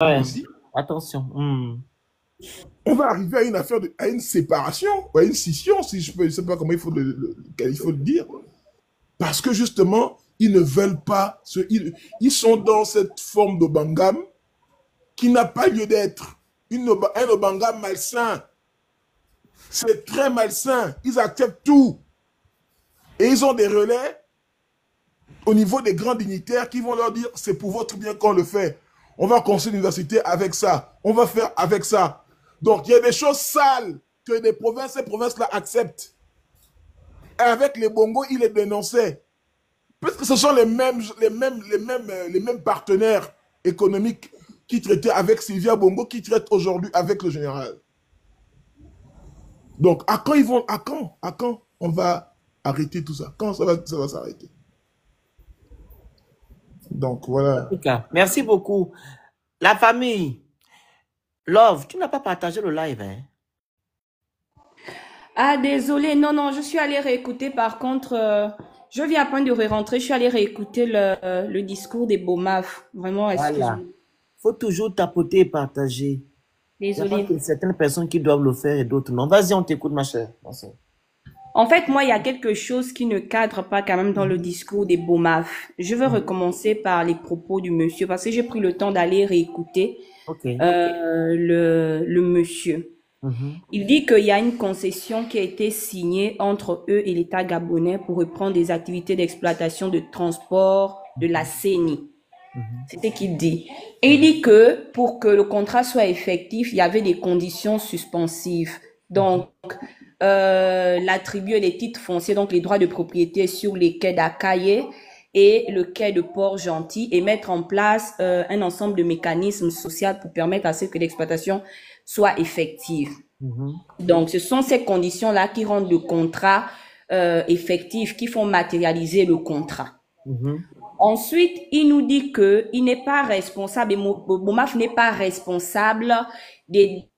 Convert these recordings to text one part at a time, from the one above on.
Ouais. ici, Attention. on va arriver à une affaire, à une séparation, ou à une scission, si je peux, je sais pas comment il faut le dire, parce que justement, ils ne veulent pas, ils sont dans cette forme d'obangam qui n'a pas lieu d'être. Un obangam malsain, c'est très malsain, ils acceptent tout. Et ils ont des relais au niveau des grands dignitaires qui vont leur dire c'est pour votre bien qu'on le fait. On va construire l'université avec ça. On va faire avec ça. Donc, il y a des choses sales que ces provinces-là acceptent. Et avec les Bongos, ils les dénonçaient. Parce que ce sont les mêmes partenaires économiques qui traitaient avec Sylvia Bongo, qui traitent aujourd'hui avec le général. Donc, à quand on va arrêter tout ça? Quand ça va s'arrêter? Donc, En voilà. tout cas, merci beaucoup. La famille, Love, tu n'as pas partagé le live, hein? Ah, désolé, non, non, je suis allée réécouter. Par contre, je viens à peine de rentrer. Je suis allée réécouter le discours des Bomaf. Vraiment, Voilà. excuse-moi. Faut toujours tapoter et partager. Il n'y a pas Désolée. que certaines personnes qui doivent le faire et d'autres non. Vas-y, on t'écoute, ma chère. Merci. En fait, moi, il y a quelque chose qui ne cadre pas quand même dans le discours des Bomaf. Je veux recommencer par les propos du monsieur parce que j'ai pris le temps d'aller réécouter Ok. le monsieur. Mhm. Il dit qu'il y a une concession qui a été signée entre eux et l'État gabonais pour reprendre des activités d'exploitation de transport de la CENI. Mhm. C'est ce qu'il dit. Et il dit que pour que le contrat soit effectif, il y avait des conditions suspensives. Donc, l'attribuer des titres fonciers, donc les droits de propriété sur les quais d'Akaye et le quai de Port-Gentil et mettre en place un ensemble de mécanismes sociaux pour permettre à ce que l'exploitation soit effective. Mhm. Donc, ce sont ces conditions-là qui rendent le contrat effectif, qui font matérialiser le contrat. Mhm. Ensuite, il nous dit que il n'est pas responsable, et Bomaf n'est pas responsable des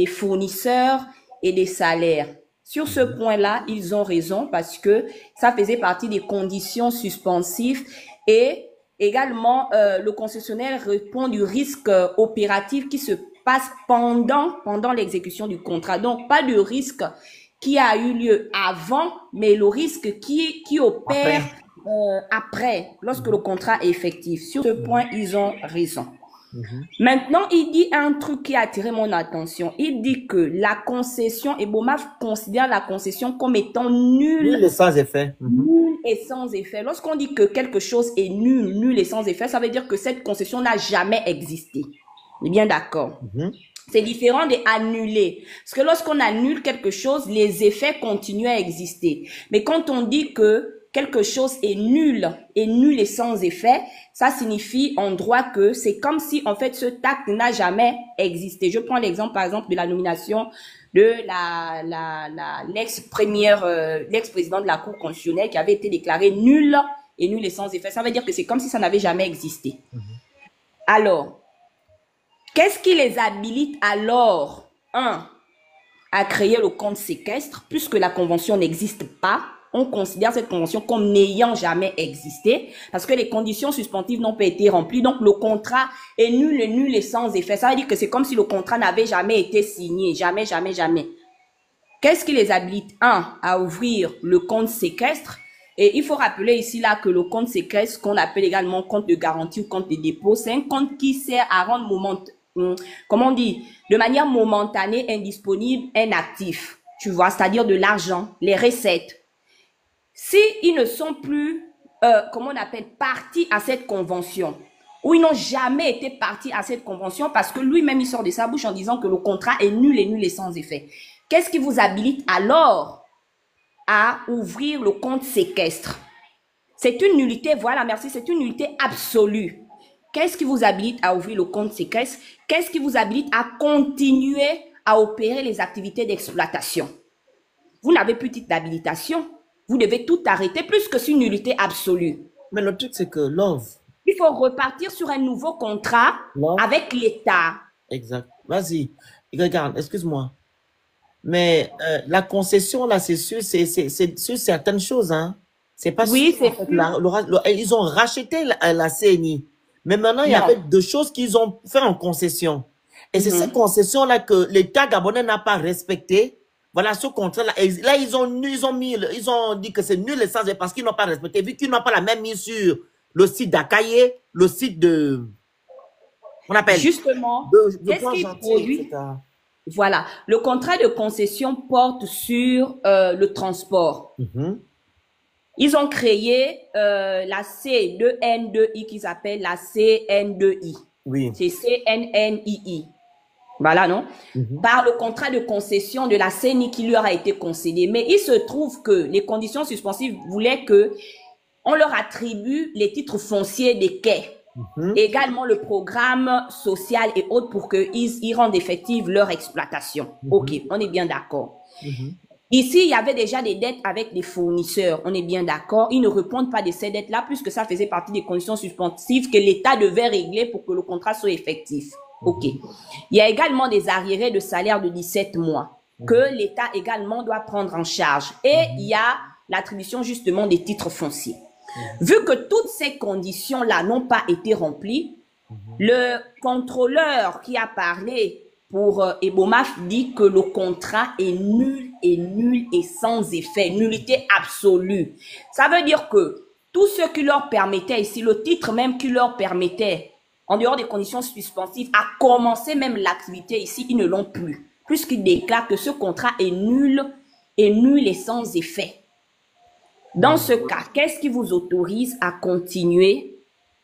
fournisseurs et des salaires. Sur ce point-là, ils ont raison parce que ça faisait partie des conditions suspensives et également le concessionnaire répond du risque opératif qui se passe pendant l'exécution du contrat. Donc, pas de risque qui a eu lieu avant, mais le risque qui opère Après. après, lorsque le contrat est effectif. Sur ce point, ils ont raison. Mhm. Maintenant, il dit un truc qui a attiré mon attention. Il dit que la concession, et Bomaf considère la concession comme étant Nul nulle, et sans effet. Mhm. nulle et sans effet. Lorsqu'on dit que quelque chose est nul, nul et sans effet, ça veut dire que cette concession n'a jamais existé. On est bien d'accord. Mhm. C'est différent de annuler. Parce que lorsqu'on annule quelque chose, les effets continuent à exister. Mais quand on dit que quelque chose est nul et sans effet, ça signifie en droit que c'est comme si en fait ce acte n'a jamais existé. Je prends l'exemple par exemple de la nomination de l'ex-première, l'ex-président de la Cour constitutionnelle qui avait été déclaré nul et sans effet. Ça veut dire que c'est comme si ça n'avait jamais existé. Alors, qu'est-ce qui les habilite alors, à créer le compte séquestre, puisque la convention n'existe pas? On considère cette convention comme n'ayant jamais existé, parce que les conditions suspensives n'ont pas été remplies, donc le contrat est nul et sans effet. Ça veut dire que c'est comme si le contrat n'avait jamais été signé, jamais, jamais, jamais. Qu'est-ce qui les habilite? À ouvrir le compte séquestre. Et il faut rappeler ici là que le compte séquestre, qu'on appelle également compte de garantie ou compte de dépôt, c'est un compte qui sert à rendre comment on dit, de manière momentanée, indisponible, un actif. Tu vois, c'est-à-dire de l'argent, les recettes. Si ils ne sont plus, comment on appelle, partis à cette convention, ou ils n'ont jamais été partis à cette convention parce que lui-même il sort de sa bouche en disant que le contrat est nul et sans effet. Qu'est-ce qui vous habilite alors à ouvrir le compte séquestre? C'est une nullité, voilà, merci, c'est une nullité absolue. Qu'est-ce qui vous habilite à ouvrir le compte séquestre? Qu'est-ce qui vous habilite à continuer à opérer les activités d'exploitation? Vous n'avez plus titre d'habilitation. Vous devez tout arrêter plus que c'est une nullité absolue. Mais le truc, c'est que Love, Il faut repartir sur un nouveau contrat Love, avec l'État. exact. Vas-y, regarde, excuse-moi. Mais la concession, là, c'est sûr, c'est sur certaines choses, hein. C'est pas sûr. Oui, En c'est fait, sûr. ils ont racheté la CNI. Mais maintenant, il y Non. avait deux choses qu'ils ont fait en concession. Et c'est cette concession-là que l'État gabonais n'a pas respecté. Voilà ce contrat-là. Et là, ils ont dit que c'est nul et sans parce qu'ils n'ont pas respecté. Vu qu'ils n'ont pas la même mise sur le site d'Akaye, le site de, on appelle, Justement, de qu'est-ce Plan qui Gentil, produit? etc. Voilà, le contrat de concession porte sur le transport. Ils ont créé la C2N2I qu'ils appellent la CN2I. Oui. C'est CNNII. Voilà, non? Par le contrat de concession de la CENI qui leur a été concédé. Mais il se trouve que les conditions suspensives voulaient que on leur attribue les titres fonciers des quais. Également le programme social et autres pour qu'ils rendent effective leur exploitation. Ok, on est bien d'accord. Ici, il y avait déjà des dettes avec les fournisseurs. On est bien d'accord. Ils ne répondent pas de ces dettes-là puisque ça faisait partie des conditions suspensives que l'État devait régler pour que le contrat soit effectif. Ok. Il y a également des arriérés de salaire de 17 mois que l'État également doit prendre en charge. Et il y a l'attribution justement des titres fonciers. Vu que toutes ces conditions-là n'ont pas été remplies, le contrôleur qui a parlé pour Ebomaf dit que le contrat est nul et sans effet, nullité absolue. Ça veut dire que tout ce qui leur permettait ici, le titre même qui leur permettait, en dehors des conditions suspensives, à commencer même l'activité ici, ils ne l'ont plus, puisqu'ils déclarent que ce contrat est nul et sans effet. Dans ce cas, qu'est-ce qui vous autorise à continuer,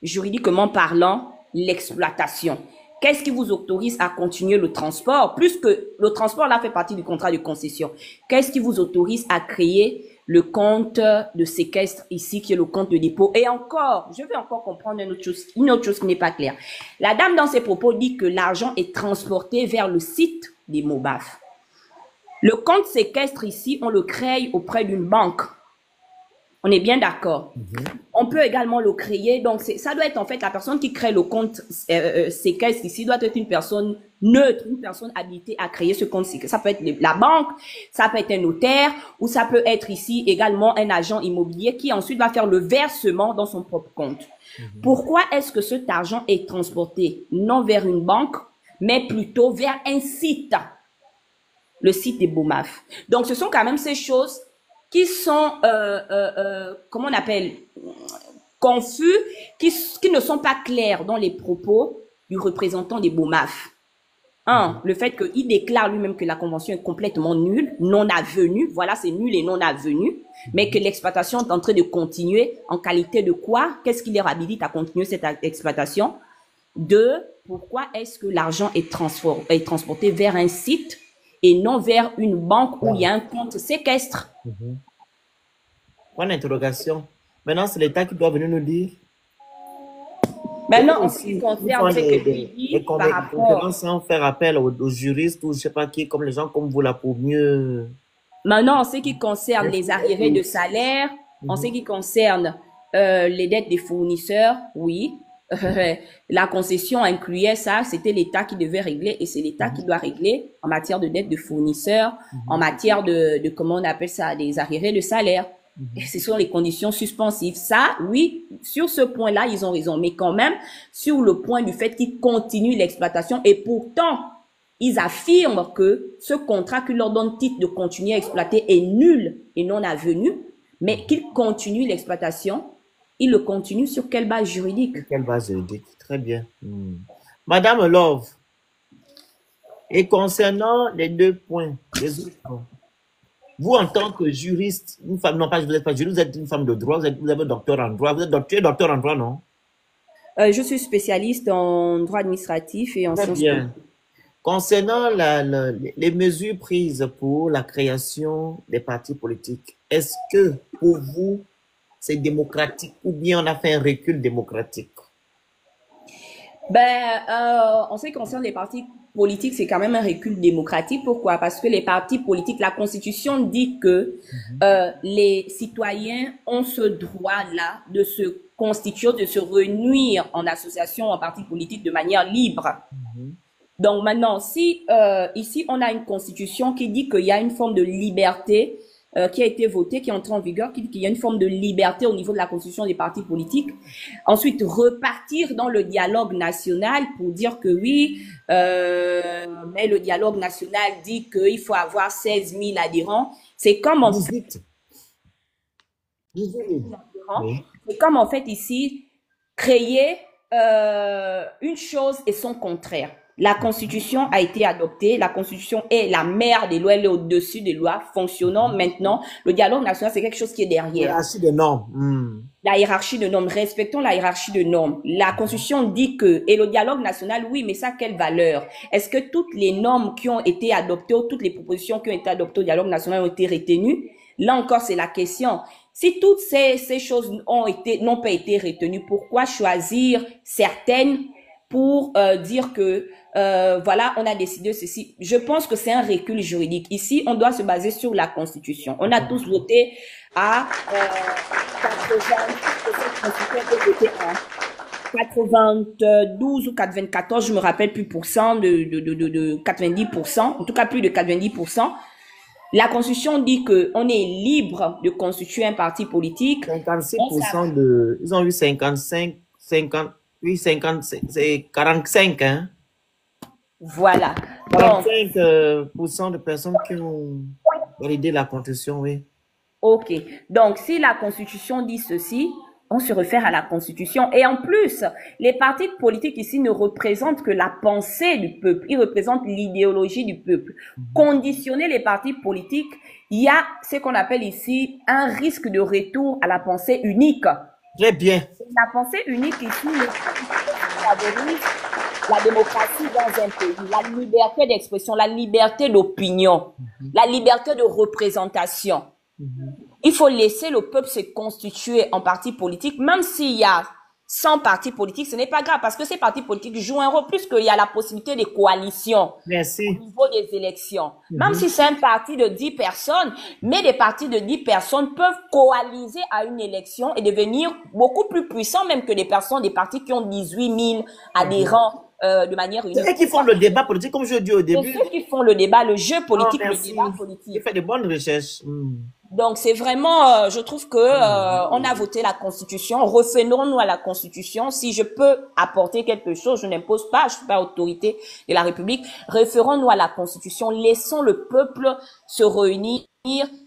juridiquement parlant, l'exploitation? Qu'est-ce qui vous autorise à continuer le transport? Puisque le transport, là, fait partie du contrat de concession. Qu'est-ce qui vous autorise à créer le compte de séquestre ici, qui est le compte de dépôt? Et encore, je vais encore comprendre une autre chose qui n'est pas claire. La dame, dans ses propos, dit que l'argent est transporté vers le site des MOBAF. Le compte séquestre ici, on le crée auprès d'une banque. On est bien d'accord. On peut également le créer. Donc, ça doit être en fait la personne qui crée le compte séquestre ici doit être une personne neutre, une personne habilitée à créer ce compte séquestre. Ça peut être la banque, ça peut être un notaire, ou ça peut être ici également un agent immobilier qui ensuite va faire le versement dans son propre compte. Pourquoi est-ce que cet argent est transporté non vers une banque, mais plutôt vers un site, le site des BOMAF? Donc, ce sont quand même ces choses qui sont, comment on appelle, confus, qui ne sont pas clairs dans les propos du représentant des BOMAF. Le fait qu'il déclare lui-même que la convention est complètement nulle, non avenue, voilà, c'est nul et non avenue, mais que l'exploitation est en train de continuer en qualité de quoi? Qu'est-ce qui les habilite à continuer cette exploitation? Pourquoi est-ce que l'argent est transporté vers un site et non vers une banque où il y a un compte séquestre? Point d'interrogation. Maintenant, c'est l'État qui doit venir nous dire. Maintenant, en ce qui concerne ce que tu dis par rapport... Sans faire appel aux juristes ou je sais pas qui, comme les gens comme vous là, pour mieux... Maintenant, en ce qui concerne les arriérés de salaire, en ce qui concerne les dettes des fournisseurs, oui, la concession incluait ça, c'était l'État qui devait régler et c'est l'État qui doit régler en matière de dettes de fournisseurs, en matière de comment on appelle ça, des arriérés de salaire. Et ce sont les conditions suspensives. Ça, oui, sur ce point-là, ils ont raison. Mais quand même, sur le point du fait qu'ils continuent l'exploitation et pourtant, ils affirment que ce contrat qui leur donne titre de continuer à exploiter est nul et non avenu, mais qu'ils continuent l'exploitation. Ils le continuent sur quelle base juridique? Quelle base juridique? Très bien. Madame Love, et concernant les deux points, les autres points, vous, en tant que juriste, une femme, non pas, vous n'êtes pas juriste, vous êtes une femme de droit, vous avez un docteur en droit, tu es docteur en droit, non? Je suis spécialiste en droit administratif et en sciences politiques. Concernant les mesures prises pour la création des partis politiques, est-ce que pour vous, c'est démocratique ou bien on a fait un recul démocratique? En ce qui concerne les partis politique, c'est quand même un recul démocratique. Pourquoi? Parce que les partis politiques, la Constitution dit que les citoyens ont ce droit-là de se constituer, de se réunir en association, en parti politique de manière libre. Donc maintenant, si ici on a une Constitution qui dit qu'il y a une forme de liberté qui a été voté, qui est entré en vigueur, qui dit qu'il y a une forme de liberté au niveau de la constitution des partis politiques. Ensuite, repartir dans le dialogue national pour dire que oui, mais le dialogue national dit qu'il faut avoir 16 000 adhérents. C'est comme en fait, 18. 18 000. Oui. c'est comme en fait ici, créer une chose et son contraire. La Constitution a été adoptée. La Constitution est la mère des lois, elle est au-dessus des lois fonctionnant. Maintenant, le dialogue national, c'est quelque chose qui est derrière. Hiérarchie des normes. La hiérarchie de normes. Respectons la hiérarchie de normes. La Constitution dit que, et le dialogue national, oui, mais ça a quelle valeur? Est-ce que toutes les normes qui ont été adoptées, ou toutes les propositions qui ont été adoptées au dialogue national ont été retenues? Là encore, c'est la question. Si toutes ces choses n'ont pas été retenues, pourquoi choisir certaines pour dire que voilà, on a décidé ceci? Je pense que c'est un recul juridique. Ici, on doit se baser sur la Constitution. On a tous voté à 92 ou 94, je me rappelle plus pourcent de 90%, en tout cas plus de 90%. La Constitution dit que on est libre de constituer un parti politique. 56% de, ils ont eu 55, 50, oui, 55, c'est 45, hein. Voilà. 45% de personnes qui ont validé la Constitution, oui. Ok. Donc, si la Constitution dit ceci, on se réfère à la Constitution. Et en plus, les partis politiques ici ne représentent que la pensée du peuple. Ils représentent l'idéologie du peuple. Conditionner les partis politiques, il y a ce qu'on appelle ici un risque de retour à la pensée unique. Très bien. La pensée unique ici favorise la démocratie dans un pays, la liberté d'expression, la liberté d'opinion, la liberté de représentation. Il faut laisser le peuple se constituer en parti politique, même s'il y a 100 partis politiques, ce n'est pas grave, parce que ces partis politiques jouent un rôle, plus qu'il y a la possibilité des coalitions. Merci. Au niveau des élections. Même si c'est un parti de 10 personnes, mais des partis de 10 personnes peuvent coaliser à une élection et devenir beaucoup plus puissants même que des partis qui ont 18 000 adhérents de manière unique. C'est eux qui font le débat politique, comme je dis au début. C'est ceux qui font le débat, le jeu politique, le merci. débat politique. Il fait de bonnes recherches. Donc c'est vraiment, je trouve que on a voté la Constitution. Revenons-nous à la Constitution. Si je peux apporter quelque chose, je n'impose pas, je suis pas autorité de la République. Référons-nous à la Constitution. Laissons le peuple se réunir,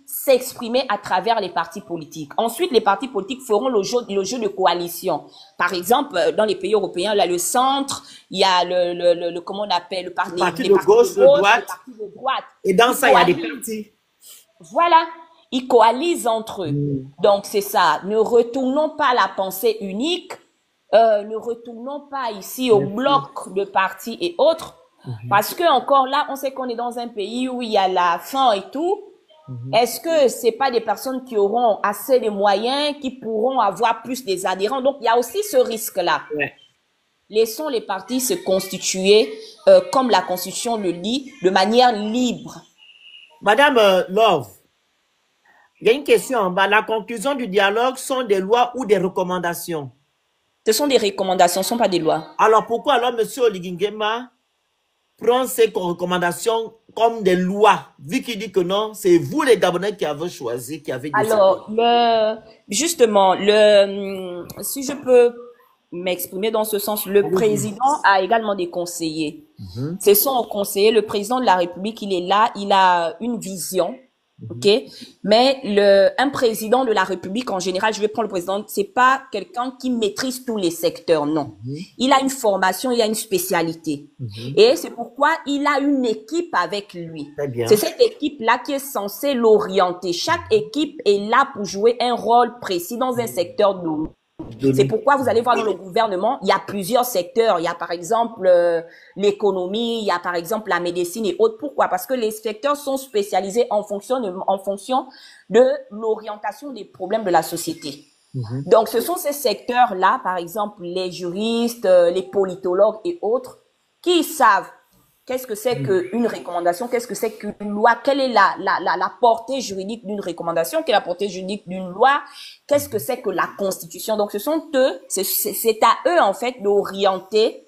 s'exprimer à travers les partis politiques. Ensuite, les partis politiques feront le jeu de coalition. Par exemple, dans les pays européens, là, le centre, il y a le comment on appelle, le parti de gauche, de droite. de droite. Et dans ça, il y a des partis. Voilà. Ils coalisent entre eux. Donc, c'est ça. Ne retournons pas à la pensée unique. Ne retournons pas ici au bloc de partis et autres. Parce que, encore là, on sait qu'on est dans un pays où il y a la faim et tout. Est-ce que c'est pas des personnes qui auront assez de moyens, qui pourront avoir plus des adhérents? Donc, il y a aussi ce risque-là. Ouais. Laissons les partis se constituer, comme la Constitution le dit, de manière libre. Madame Love, il y a une question en bas. La conclusion du dialogue sont des lois ou des recommandations? Ce sont des recommandations, ce ne sont pas des lois. Alors pourquoi alors M. Oligingema prend ces recommandations comme des lois, vu qu'il dit que non, c'est vous les Gabonais qui avez choisi, qui avez décidé? Alors, justement, si je peux m'exprimer dans ce sens, le président a également des conseillers. Ce sont conseillers, le président de la République, il est là, il a une vision. Ok, mais un président de la République en général, je vais prendre le président, c'est pas quelqu'un qui maîtrise tous les secteurs, non. Il a une formation, il a une spécialité, et c'est pourquoi il a une équipe avec lui. C'est cette équipe-là qui est censée l'orienter. Chaque équipe est là pour jouer un rôle précis dans un secteur donné. C'est pourquoi vous allez voir dans le gouvernement, il y a plusieurs secteurs. Il y a par exemple l'économie, il y a par exemple la médecine et autres. Pourquoi? Parce que les secteurs sont spécialisés en fonction de l'orientation des problèmes de la société. Donc ce sont ces secteurs-là, par exemple les juristes, les politologues et autres, qui savent qu'est-ce que c'est qu'une recommandation, qu'est-ce que c'est qu'une loi, quelle est la portée juridique d'une recommandation, quelle est la portée juridique d'une loi, qu'est-ce que c'est que la Constitution. Donc, ce sont eux, c'est à eux, en fait, d'orienter,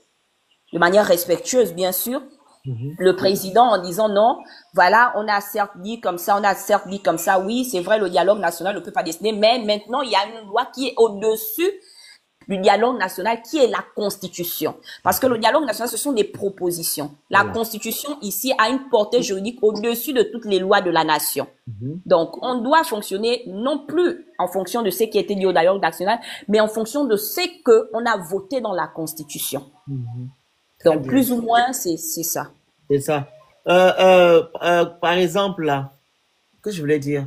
de manière respectueuse, bien sûr, le président en disant non, voilà, on a certes dit comme ça, on a certes dit comme ça, oui, c'est vrai, le dialogue national ne peut pas décider, mais maintenant, il y a une loi qui est au-dessus du dialogue national, qui est la Constitution. Parce que le dialogue national, ce sont des propositions. La Constitution, ici, a une portée juridique au-dessus de toutes les lois de la nation. Donc, on doit fonctionner non plus en fonction de ce qui a été dit au dialogue national, mais en fonction de ce qu'on a voté dans la Constitution. Donc, plus ou moins, c'est ça. C'est ça. Par exemple, là, que je voulais dire.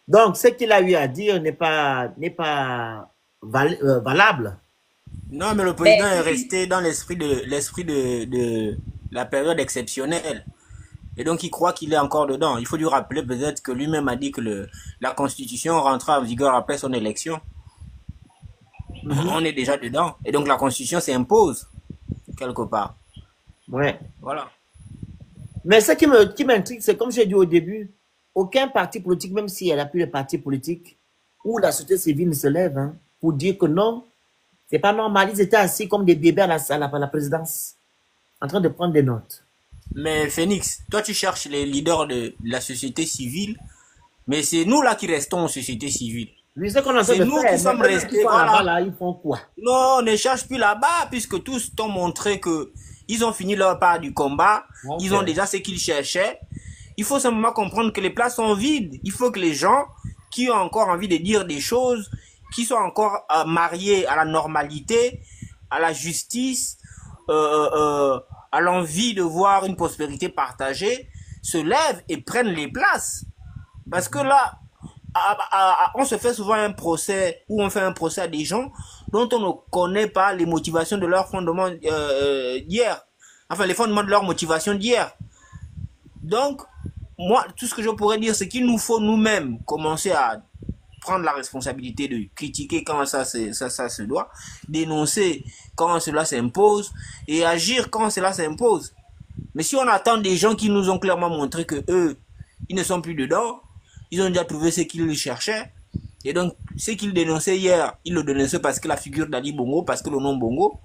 Donc, ce qu'il a eu à dire n'est pas valable. Non, mais le président est resté dans l'esprit de la période exceptionnelle. Et donc, il croit qu'il est encore dedans. Il faut lui rappeler peut-être que lui-même a dit que la Constitution rentrera en vigueur après son élection. On est déjà dedans. Et donc, la Constitution s'impose, quelque part. Ouais. Voilà. Mais ce qui m'intrigue, c'est comme j'ai dit au début, aucun parti politique, même s'il n'y a plus de parti politique, où la société civile se lève, hein, pour dire que non, c'est pas normal. Ils étaient assis comme des bébés à la présidence, en train de prendre des notes. Mais Phoenix, toi tu cherches les leaders de la société civile, mais c'est nous là qui restons en société civile. Oui, c'est qu'on a C'est nous qui sommes restés. Voilà. Là, ils font quoi? Non, on ne cherche plus là-bas, puisque tous t'ont montré que ils ont fini leur part du combat. Okay. Ils ont déjà ce qu'ils cherchaient. Il faut simplement comprendre que les places sont vides. Il faut que les gens qui ont encore envie de dire des choses, qui sont encore mariés à la normalité, à la justice, à l'envie de voir une prospérité partagée, se lèvent et prennent les places. Parce que là, on se fait souvent un procès, ou on fait un procès à des gens dont on ne connaît pas les motivations de leur fondement d'hier. Enfin, les fondements de leur motivation d'hier. Donc, moi, tout ce que je pourrais dire, c'est qu'il nous faut nous-mêmes commencer à prendre la responsabilité de critiquer quand ça se doit, dénoncer quand cela s'impose et agir quand cela s'impose. Mais si on attend des gens qui nous ont clairement montré que eux, ils ne sont plus dedans, ils ont déjà trouvé ce qu'ils cherchaient, et donc ce qu'ils dénonçaient hier, ils le dénonçaient parce que la figure d'Ali Bongo, parce que le nom Bongo,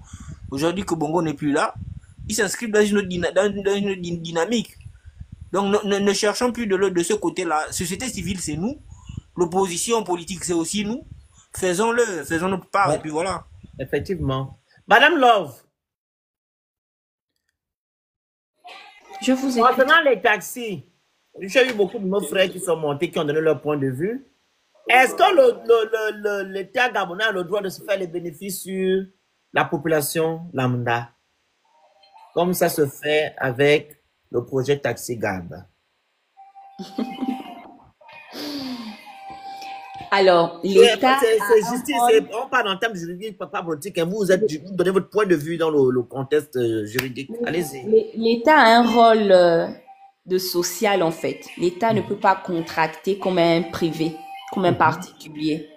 aujourd'hui que Bongo n'est plus là, ils s'inscrivent dans une dynamique. Donc ne cherchons plus de ce côté-là. Société civile, c'est nous. L'opposition politique, c'est aussi nous. Faisons notre part, et puis voilà. Effectivement. Madame Love. Je vous écoute. Concernant les taxis, j'ai eu beaucoup de nos frères qui sont montés, qui ont donné leur point de vue. Est-ce que l'État gabonais a le droit de se faire les bénéfices sur la population lambda, comme ça se fait avec le projet Taxi Gab? Alors, l'État... C'est justice, on parle en termes juridiques, pas politique. Vous donnez votre point de vue dans le contexte juridique. Allez-y. L'État a un rôle de social, en fait. L'État ne peut pas contracter comme un privé, comme un particulier.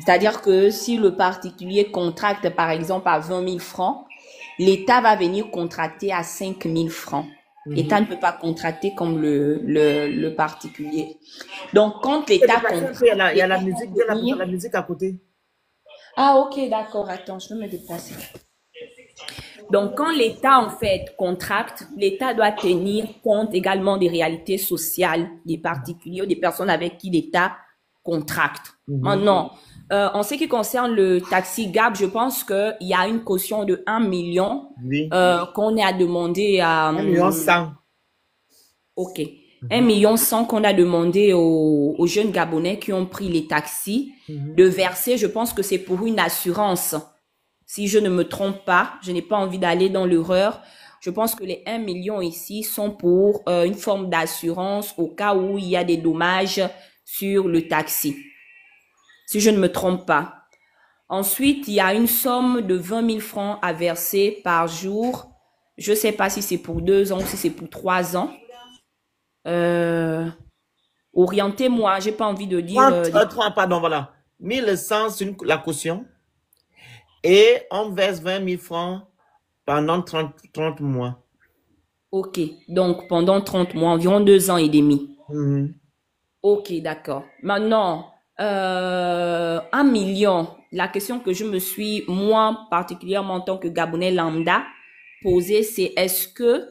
C'est-à-dire que si le particulier contracte, par exemple, à 20 000 francs, l'État va venir contracter à 5 000 francs. L'État ne peut pas contracter comme le particulier. Donc, quand l'État contracte... Il y a la musique à côté. Ah, ok, d'accord. Attends, je vais me déplacer. Donc, quand l'État, en fait, contracte, l'État doit tenir compte également des réalités sociales des particuliers ou des personnes avec qui l'État contracte. Maintenant, en ce qui concerne le taxi Gab, je pense qu'il y a une caution de 1 million qu'on a demandé à... 1 million 100. Ok. 1 million 100 qu'on a demandé aux jeunes Gabonais qui ont pris les taxis de verser. Je pense que c'est pour une assurance. Si je ne me trompe pas, je n'ai pas envie d'aller dans l'erreur. Je pense que les 1 million ici sont pour une forme d'assurance au cas où il y a des dommages sur le taxi. Si je ne me trompe pas. Ensuite, il y a une somme de 20 000 francs à verser par jour. Je ne sais pas si c'est pour 2 ans ou si c'est pour 3 ans. Orientez-moi, j'ai pas envie de dire... Pardon, voilà. 1100, c'est la caution. Et on verse 20 000 francs pendant 30 mois. Ok, donc pendant 30 mois, environ 2 ans et demi. Ok, d'accord. Maintenant, 1 million, la question que je me suis, moi particulièrement en tant que Gabonais lambda, poser, c'est est-ce que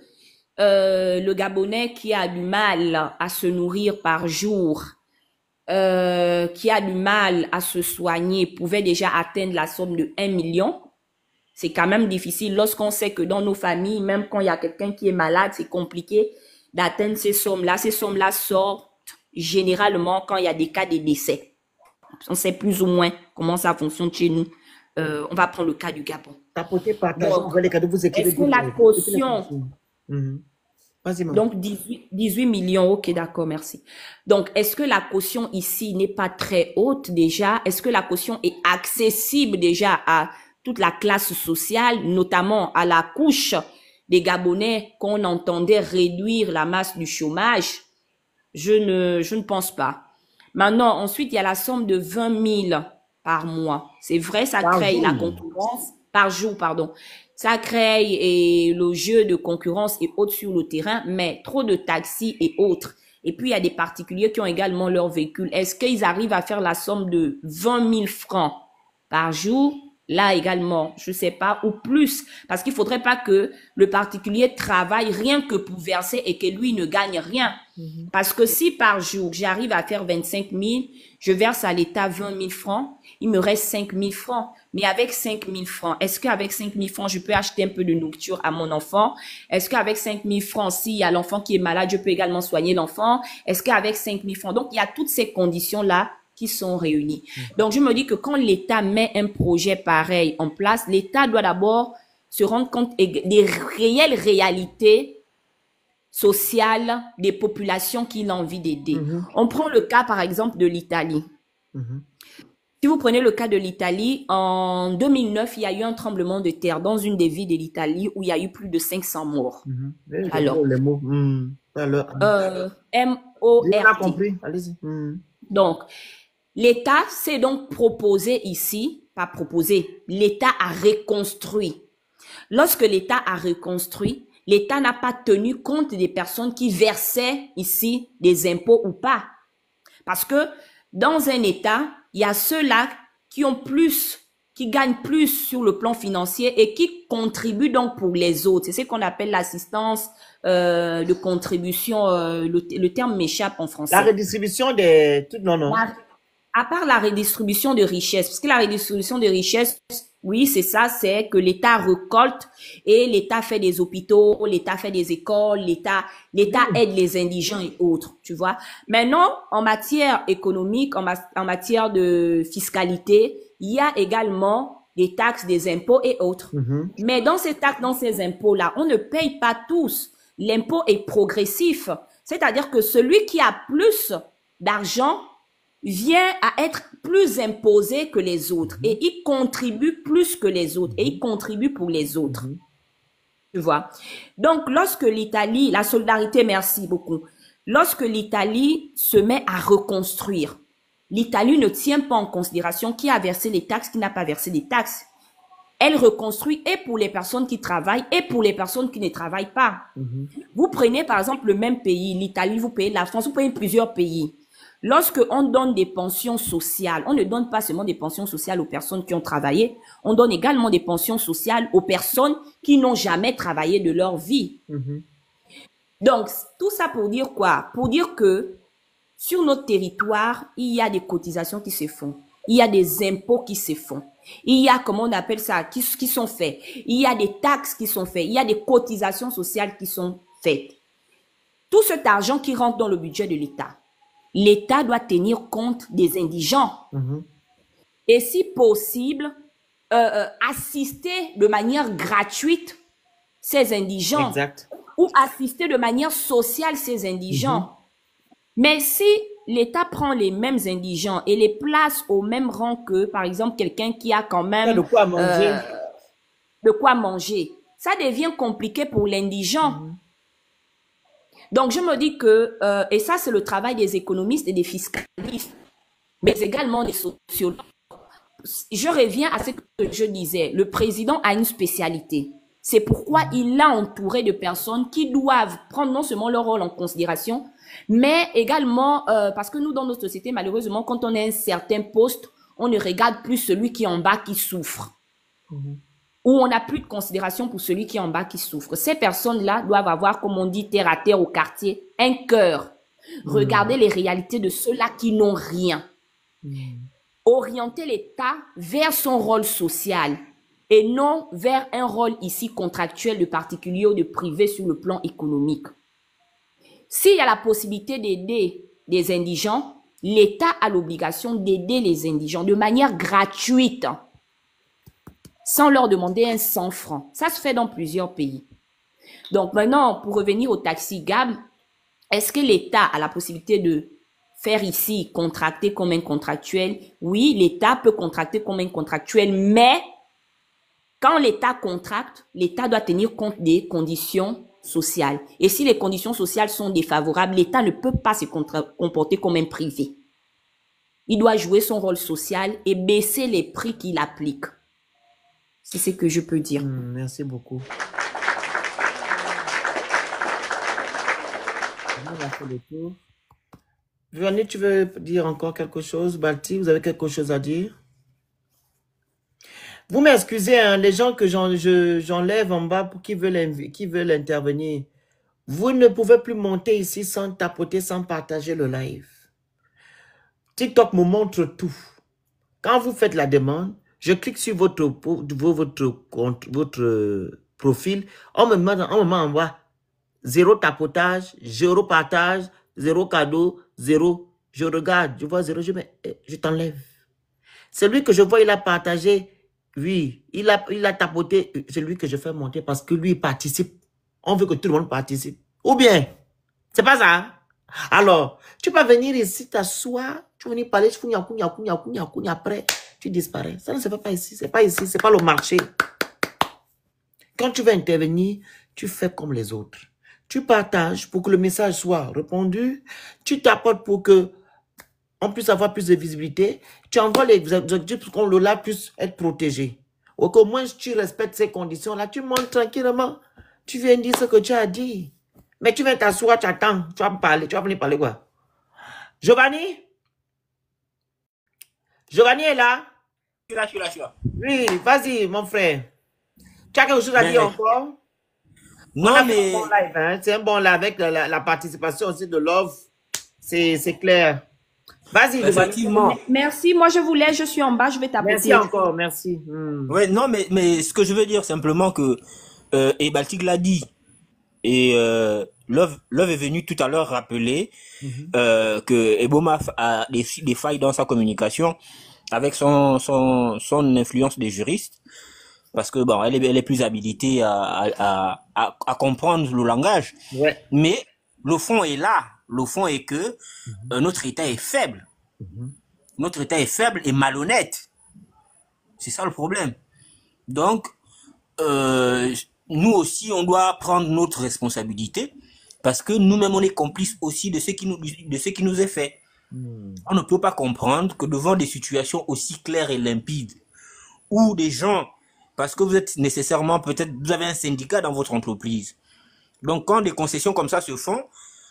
le Gabonais qui a du mal à se nourrir par jour, qui a du mal à se soigner, pouvait déjà atteindre la somme de 1 million? C'est quand même difficile lorsqu'on sait que dans nos familles, même quand il y a quelqu'un qui est malade, c'est compliqué d'atteindre ces sommes-là. Ces sommes-là sortent généralement quand il y a des cas de décès. On sait plus ou moins comment ça fonctionne chez nous. On va prendre le cas du Gabon. Tapotez, partagez, Donc, envoyez les cadeaux, vous écrivez. est-ce que la caution... Vas-y, maman. Donc, 18 millions, ok, d'accord, merci. Donc, est-ce que la caution ici n'est pas très haute déjà? Est-ce que la caution est accessible déjà à toute la classe sociale, notamment à la couche des Gabonais qu'on entendait réduire la masse du chômage? Je ne pense pas. Maintenant, ensuite, il y a la somme de 20 000 par mois. C'est vrai, ça crée la concurrence, par jour, pardon. Ça crée le jeu de concurrence et autres sur le terrain, mais trop de taxis et autres. Et puis, il y a des particuliers qui ont également leur véhicule. Est-ce qu'ils arrivent à faire la somme de 20 000 francs par jour? Là également, je sais pas, ou plus. Parce qu'il faudrait pas que le particulier travaille rien que pour verser et que lui ne gagne rien. Parce que si par jour, j'arrive à faire 25 000, je verse à l'État 20 000 francs, il me reste 5 000 francs. Mais avec 5 000 francs, est-ce qu'avec 5 000 francs, je peux acheter un peu de nourriture à mon enfant? Est-ce qu'avec 5 000 francs, s'il y a l'enfant qui est malade, je peux également soigner l'enfant? Est-ce qu'avec 5 000 francs? Donc, il y a toutes ces conditions-là qui sont réunies. Donc, je me dis que quand l'État met un projet pareil en place, l'État doit d'abord se rendre compte des réelles réalités sociales des populations qu'il a envie d'aider. On prend le cas, par exemple, de l'Italie. Si vous prenez le cas de l'Italie, en 2009, il y a eu un tremblement de terre dans une des villes de l'Italie où il y a eu plus de 500 morts. Alors, les mots. M-O-R-T. J'ai pas compris. Allez-y. Donc, l'État s'est donc proposé ici, pas proposé, l'État a reconstruit. Lorsque l'État a reconstruit, l'État n'a pas tenu compte des personnes qui versaient ici des impôts ou pas. Parce que dans un État, il y a ceux-là qui ont plus, qui gagnent plus sur le plan financier et qui contribuent donc pour les autres. C'est ce qu'on appelle l'assistance de contribution. Le terme m'échappe en français. La redistribution des... Non. À part la redistribution de richesses, parce que la redistribution de richesses, oui, c'est ça, c'est que l'État récolte et l'État fait des hôpitaux, l'État fait des écoles, l'État aide les indigents et autres, tu vois. Maintenant, en matière économique, en matière de fiscalité, il y a également des taxes, des impôts et autres. Mais dans ces taxes, dans ces impôts-là, on ne paye pas tous. L'impôt est progressif. C'est-à-dire que celui qui a plus d'argent vient à être plus imposé que les autres et il contribue plus que les autres et il contribue pour les autres. Tu vois? Donc, lorsque l'Italie, la solidarité, merci beaucoup, lorsque l'Italie se met à reconstruire, l'Italie ne tient pas en considération qui a versé les taxes, qui n'a pas versé les taxes. Elle reconstruit et pour les personnes qui travaillent et pour les personnes qui ne travaillent pas. Vous prenez par exemple le même pays, l'Italie, vous payez la France, vous payez plusieurs pays. Lorsque on donne des pensions sociales, on ne donne pas seulement des pensions sociales aux personnes qui ont travaillé, on donne également des pensions sociales aux personnes qui n'ont jamais travaillé de leur vie. Donc, tout ça pour dire quoi? Pour dire que sur notre territoire, il y a des cotisations qui se font, il y a des impôts qui se font, il y a, comment on appelle ça, qui sont faits, il y a des taxes qui sont faites, il y a des cotisations sociales qui sont faites. Tout cet argent qui rentre dans le budget de l'État, l'État doit tenir compte des indigents. Et si possible, assister de manière gratuite ces indigents. Exact. Ou assister de manière sociale ces indigents. Mais si l'État prend les mêmes indigents et les place au même rang que, par exemple, quelqu'un qui a quand même de quoi manger. De quoi manger, ça devient compliqué pour l'indigent. Donc, je me dis que, et ça, c'est le travail des économistes et des fiscalistes, mais également des sociologues. Je reviens à ce que je disais. Le président a une spécialité. C'est pourquoi il l'a entouré de personnes qui doivent prendre non seulement leur rôle en considération, mais également, parce que nous, dans notre société, malheureusement, quand on a un certain poste, on ne regarde plus celui qui est en bas qui souffre. où on n'a plus de considération pour celui qui est en bas qui souffre. Ces personnes-là doivent avoir, comme on dit, terre à terre au quartier, un cœur. Regarder les réalités de ceux-là qui n'ont rien. Orienter l'État vers son rôle social et non vers un rôle ici contractuel de particulier ou de privé sur le plan économique. S'il y a la possibilité d'aider des indigents, l'État a l'obligation d'aider les indigents de manière gratuite, sans leur demander un 100 francs. Ça se fait dans plusieurs pays. Donc maintenant, pour revenir au taxi Gab, est-ce que l'État a la possibilité de faire ici contracter comme un contractuel? Oui, l'État peut contracter comme un contractuel, mais quand l'État contracte, l'État doit tenir compte des conditions sociales. Et si les conditions sociales sont défavorables, l'État ne peut pas se comporter comme un privé. Il doit jouer son rôle social et baisser les prix qu'il applique. C'est ce que je peux dire. Merci beaucoup. On a fait le tour. Véronique, tu veux dire encore quelque chose? Balti, vous avez quelque chose à dire? Vous m'excusez, hein, les gens que j'enlève en bas pour qui veulent intervenir. Vous ne pouvez plus monter ici sans tapoter, sans partager le live. TikTok me montre tout. Quand vous faites la demande, je clique sur votre profil, on m'envoie 0 tapotage, 0 partage, 0 cadeau, 0. Je regarde, je vois 0, je t'enlève. Celui que je vois, il a partagé, oui, il a tapoté, c'est lui que je fais monter parce que lui, il participe. On veut que tout le monde participe. Ou bien, c'est pas ça. Alors, tu peux venir ici, t'asseoir, tu vas venir parler, après, tu disparais. Ça ne se fait pas ici, c'est pas ici, c'est pas le marché. Quand tu veux intervenir, tu fais comme les autres. Tu partages pour que le message soit répondu. Tu t'apportes pour que on puisse avoir plus de visibilité. Tu envoies les objectifs pour qu'on le là puisse être protégé. Ou qu'au moins tu respectes ces conditions-là. Tu montes tranquillement. Tu viens dire ce que tu as dit. Mais tu viens t'asseoir, tu attends. Tu vas me parler. Tu vas venir parler quoi? Giovanni? Giovanni est là? Je suis là. Oui, vas-y, mon frère. Tu as quelque chose à dire encore? Non, mais... C'est un bon live avec la participation aussi de Love. C'est clair. Vas-y, effectivement. Merci, moi je vous laisse, je suis en bas, je vais taper. Merci encore, merci. Ouais, non, mais ce que je veux dire simplement que, et Baltic l'a dit, et Love est venu tout à l'heure rappeler que Ebomaf a des failles dans sa communication avec son influence des juristes. Parce que bon, elle est plus habilitée à comprendre le langage. Ouais. Mais le fond est là. Le fond est que notre État est faible. Notre État est faible et malhonnête. C'est ça le problème. Donc, nous aussi, on doit prendre notre responsabilité parce que nous-mêmes, on est complices aussi de ce qui nous est fait. On ne peut pas comprendre que devant des situations aussi claires et limpides où des gens... Parce que vous êtes nécessairement, peut-être, vous avez un syndicat dans votre entreprise. Donc, quand des concessions comme ça se font,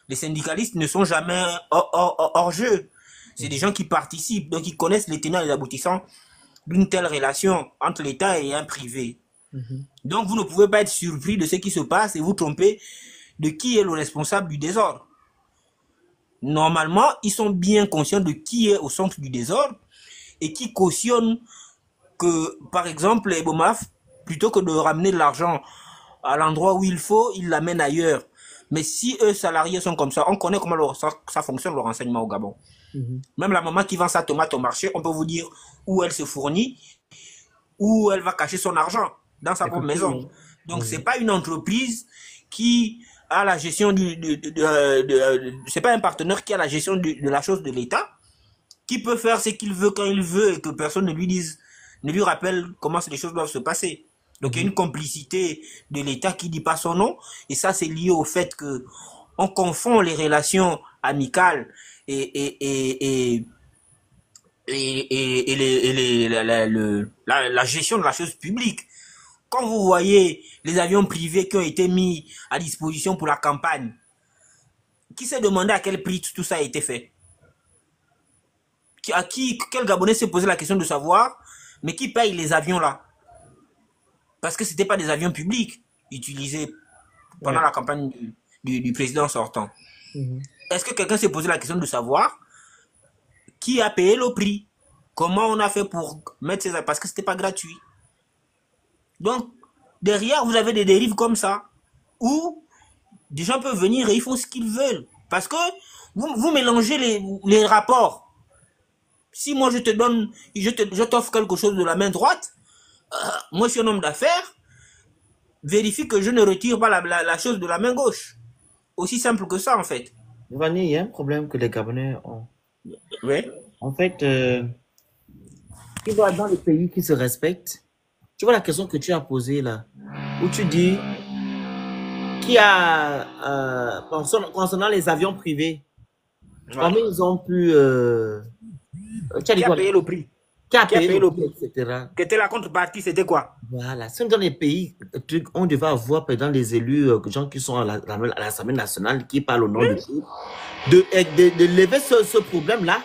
les syndicalistes ne sont jamais hors jeu. C'est des gens qui participent, donc ils connaissent les tenants et les aboutissants d'une telle relation entre l'État et un privé. Donc, vous ne pouvez pas être surpris de ce qui se passe et vous tromper de qui est le responsable du désordre. Normalement, ils sont bien conscients de qui est au centre du désordre et qui cautionne que, par exemple, les Ebomaf, plutôt que de ramener de l'argent à l'endroit où il faut, ils l'amènent ailleurs. Mais si eux, salariés, sont comme ça, on connaît comment ça fonctionne, le renseignement au Gabon. Même la maman qui vend sa tomate au marché, on peut vous dire où elle se fournit, où elle va cacher son argent, dans sa propre maison. Donc, c'est pas une entreprise qui a la gestion c'est pas un partenaire qui a la gestion de la chose de l'État, qui peut faire ce qu'il veut quand il veut et que personne ne lui rappelle comment les choses doivent se passer. Donc il y a une complicité de l'État qui dit pas son nom, et ça c'est lié au fait que on confond les relations amicales et la gestion de la chose publique. Quand vous voyez les avions privés qui ont été mis à disposition pour la campagne, qui s'est demandé à quel prix tout ça a été fait? Quel Gabonais s'est posé la question de savoir, mais qui paye les avions là? Parce que ce n'étaient pas des avions publics utilisés pendant la campagne du président sortant. Est-ce que quelqu'un s'est posé la question de savoir qui a payé le prix? Comment on a fait pour mettre ces... Parce que ce n'était pas gratuit. Donc, derrière, vous avez des dérives comme ça, où des gens peuvent venir et ils font ce qu'ils veulent. Parce que vous mélangez les rapports. Si moi je te donne, je t'offre quelque chose de la main droite, moi je suis un homme d'affaires, vérifie que je ne retire pas la chose de la main gauche. Aussi simple que ça en fait. Giovanni, il y a un problème que les Gabonais ont. Oui. En fait, ils doivent dans les pays qui se respectent. Tu vois la question que tu as posée là, où tu dis qui a concernant les avions privés, comment ils ont pu qui a payé le prix? Qui a payé le prix, etc. Quelle était la contrepartie? C'était quoi? Voilà. C'est dans les pays, on devait avoir dans les élus, gens qui sont à l'Assemblée nationale, qui parlent au nom du pays, de lever ce problème-là,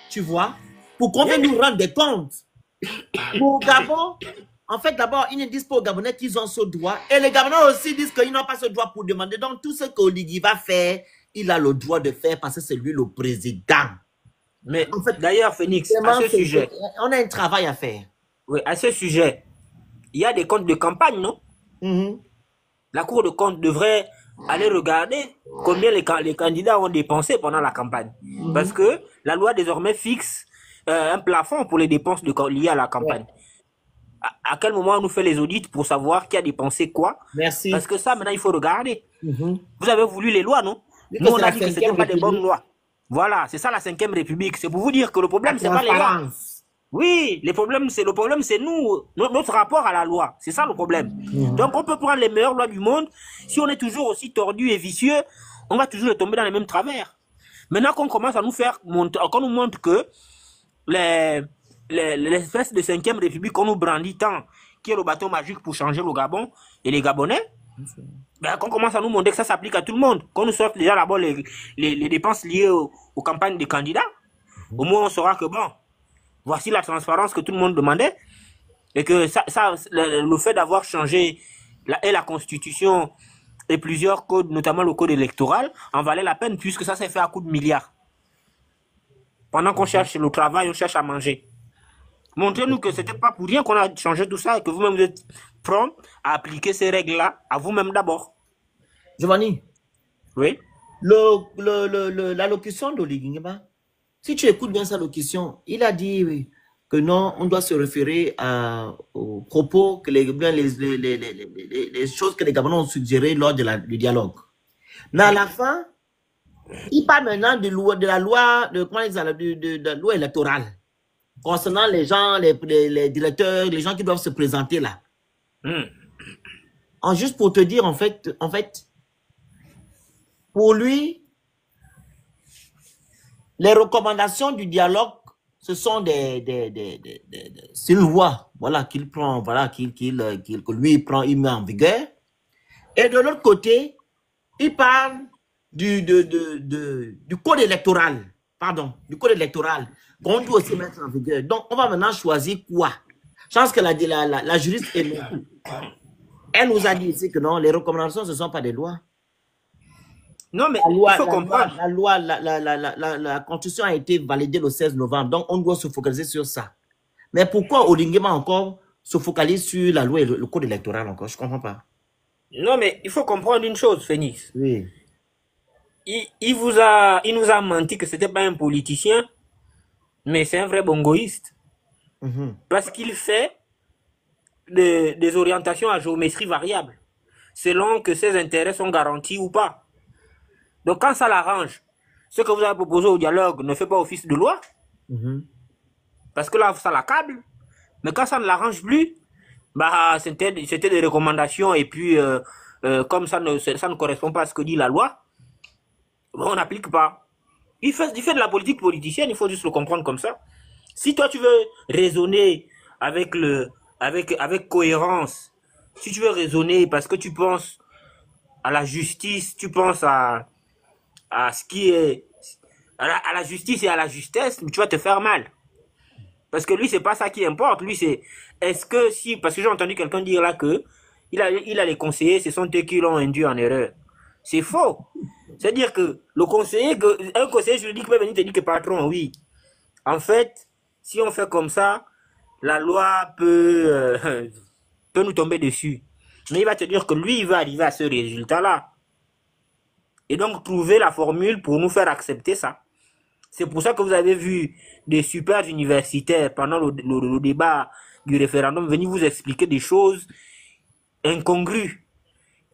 tu vois, pour qu'on vienne nous rendre des comptes. Pour Gabon, en fait, d'abord, ils ne disent pas aux Gabonais qu'ils ont ce droit. Et les Gabonais aussi disent qu'ils n'ont pas ce droit pour demander. Donc, tout ce qu'Oligui va faire, il a le droit de faire parce que c'est lui le président. Mais en fait, d'ailleurs, Phoenix, à ce sujet, on a un travail à faire. Oui, à ce sujet, il y a des comptes de campagne, non? La Cour de compte devrait aller regarder combien les candidats ont dépensé pendant la campagne. Parce que la loi désormais fixe un plafond pour les dépenses liées à la campagne. À quel moment on nous fait les audits pour savoir qui a dépensé quoi? Merci. Parce que ça, maintenant, il faut regarder. Vous avez voulu les lois, non? Nous, on a dit que ce n'était pas des bonnes lois. Voilà, c'est ça la 5e République. C'est pour vous dire que le problème, c'est pas les lois. Oui, le problème, c'est nous, notre rapport à la loi. C'est ça le problème. Donc, on peut prendre les meilleures lois du monde. Si on est toujours aussi tordu et vicieux, on va toujours tomber dans les mêmes travers. Maintenant qu'on commence à nous faire monter, qu'on nous montre que l'espèce de 5e République qu'on nous brandit tant, qui est le bâton magique pour changer le Gabon et les Gabonais, ben, qu'on commence à nous montrer que ça s'applique à tout le monde, qu'on nous sorte déjà d'abord les dépenses liées aux campagnes des candidats, au moins on saura que bon, voici la transparence que tout le monde demandait, et que le fait d'avoir changé la Constitution et plusieurs codes, notamment le code électoral, en valait la peine puisque ça s'est fait à coups de milliards. Pendant qu'on cherche le travail, on cherche à manger. Montrez-nous que c'était pas pour rien qu'on a changé tout ça et que vous-même vous êtes prompt à appliquer ces règles-là à vous-même d'abord. Giovanni. Oui. L'allocution d'Oligui Nguema, si tu écoutes bien sa locution, il a dit que non, on doit se référer aux propos, que les choses que les Gabonais ont suggérées lors du dialogue. Mais à la fin, il parle maintenant de la loi électorale concernant les gens, les directeurs, les gens qui doivent se présenter là. Juste pour te dire, en fait, pour lui, les recommandations du dialogue, ce sont c'est une loi, voilà, qu'il prend, voilà, que lui prend, il met en vigueur. Et de l'autre côté, il parle du code électoral, qu'on doit aussi mettre en vigueur. Donc, on va maintenant choisir quoi? Je pense que la juriste, elle nous a dit ici que non, les recommandations, ce ne sont pas des lois. Non, mais il faut comprendre. La Constitution a été validée le 16 novembre, donc on doit se focaliser sur ça. Mais pourquoi Oligui Nguema encore se focalise sur la loi et le code électoral encore? Je ne comprends pas. Non, mais il faut comprendre une chose, Phoenix. Oui. Il nous a menti que ce n'était pas un politicien, mais c'est un vrai bongoïste. Parce qu'il fait des orientations à géométrie variable, selon que ses intérêts sont garantis ou pas. Donc quand ça l'arrange, ce que vous avez proposé au dialogue ne fait pas office de loi, parce que là, ça l'accable. Mais quand ça ne l'arrange plus, bah, c'était des recommandations, et puis comme ça ne correspond pas à ce que dit la loi, bon, on n'applique pas. Il fait de la politique politicienne, il faut juste le comprendre comme ça. Si toi tu veux raisonner avec cohérence, si tu veux raisonner parce que tu penses à la justice, tu penses à ce qui est à la justice et à la justesse, tu vas te faire mal. Parce que lui, c'est pas ça qui importe. Lui, c'est est-ce que si, parce que j'ai entendu quelqu'un dire là que il a les conseillers, ce sont eux qui l'ont induit en erreur. C'est faux. C'est-à-dire que un conseiller juridique peut venir te dire que patron, oui. En fait, si on fait comme ça, la loi peut nous tomber dessus. Mais il va te dire que lui, il va arriver à ce résultat-là. Et donc, trouver la formule pour nous faire accepter ça. C'est pour ça que vous avez vu des super universitaires pendant le débat du référendum venir vous expliquer des choses incongrues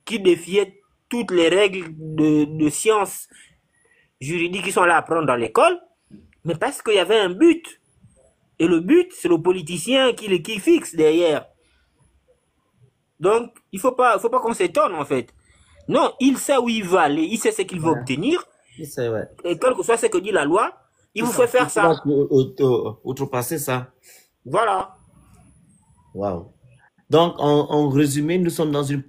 qui défiaient toutes les règles de sciences juridiques qui sont là à apprendre dans l'école, mais parce qu'il y avait un but. Et le but, c'est le politicien qui fixe derrière. Donc, il faut pas qu'on s'étonne, en fait. Non, il sait où il va aller, il sait ce qu'il va obtenir. C'est vrai. Et quel que soit ce que dit la loi, il vous fait faire ça. Outrepasser ça. Voilà. Waouh. Donc, en résumé, nous sommes dans une